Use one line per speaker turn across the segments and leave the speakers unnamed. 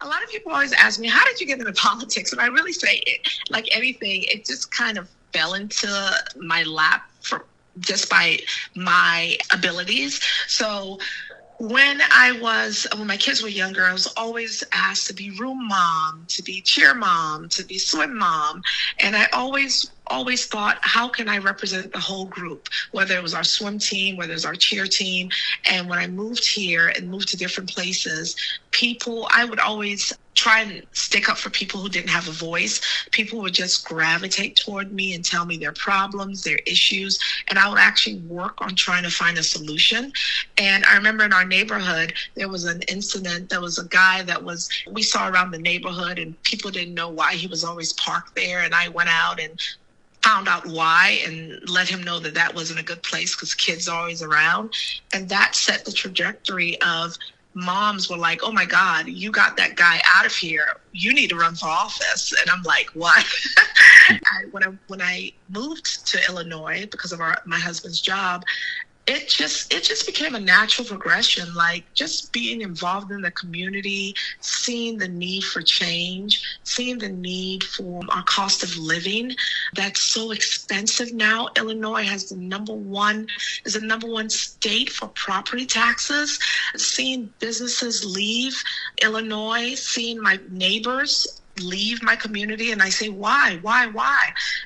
a lot of people always ask me, how did you get into politics? And I really say it, like anything, it just kind of fell into my lap for just by my abilities. So when my kids were younger, I was always asked to be room mom, to be cheer mom, to be swim mom. And I always thought, how can I represent the whole group, whether it was our swim team, whether it was our cheer team. And when I moved here and moved to different places, I would always try and stick up for people who didn't have a voice. People would just gravitate toward me and tell me their problems, their issues, and I would actually work on trying to find a solution. And I remember in our neighborhood, there was an incident. There was a guy we saw around the neighborhood, and people didn't know why he was always parked there. And I went out and found out why and let him know that wasn't a good place because kids are always around. And that set the trajectory of moms were like, oh my God, you got that guy out of here. You need to run for office. And I'm like, what? When I moved to Illinois because of my husband's job, it just became a natural progression, like just being involved in the community, seeing the need for change, seeing the need for our cost of living that's so expensive now. Illinois is the number one state for property taxes. Seeing businesses leave Illinois, seeing my neighbors leave my community, and I say, why?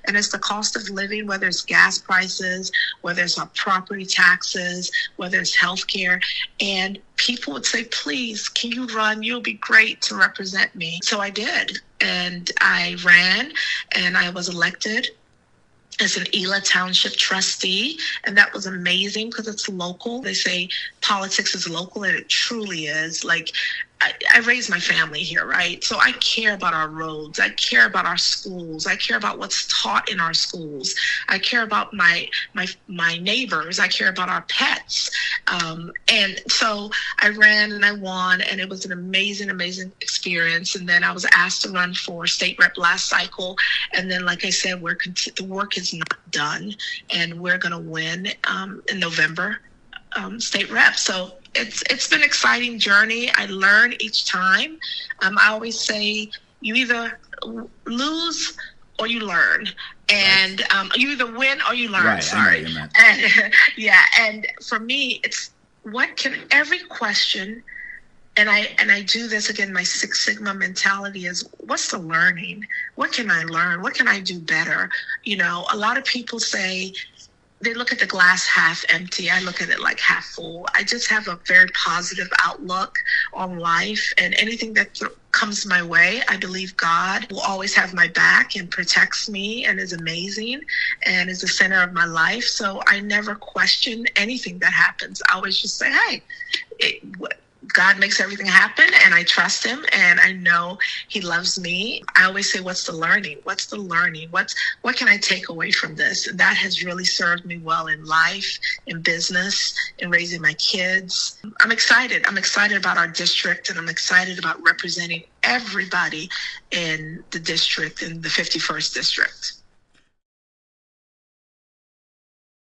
And it's the cost of living, whether it's gas prices, whether it's our property taxes, whether it's healthcare. And people would say, please, can you run? You'll be great to represent me. So I did. And I ran, and I was elected as an Ela Township trustee. And that was amazing because it's local. They say politics is local, and it truly is. Like, I raised my family here, right? So I care about our roads. I care about our schools. I care about what's taught in our schools. I care about my neighbors. I care about our pets. And so I ran and I won, and it was an amazing, amazing experience. And then I was asked to run for state rep last cycle. And then, like I said, the work is not done, and we're going to win in November. State rep. So it's been an exciting journey. I learn each time. I always say you either lose or you learn, and you either win or you learn.
Right,
sorry.
I know what
you meant. And for me, it's every question. And I do this again. My Six Sigma mentality is, what's the learning? What can I learn? What can I do better? A lot of people say, they look at the glass half empty. I look at it like half full. I just have a very positive outlook on life, and anything that comes my way, I believe God will always have my back and protects me and is amazing and is the center of my life. So I never question anything that happens. I always just say, hey, God makes everything happen, and I trust him, and I know he loves me. I always say, what's the learning? What's the learning? What can I take away from this? And that has really served me well in life, in business, in raising my kids. I'm excited. I'm excited about our district, and I'm excited about representing everybody in the district, in the 51st district.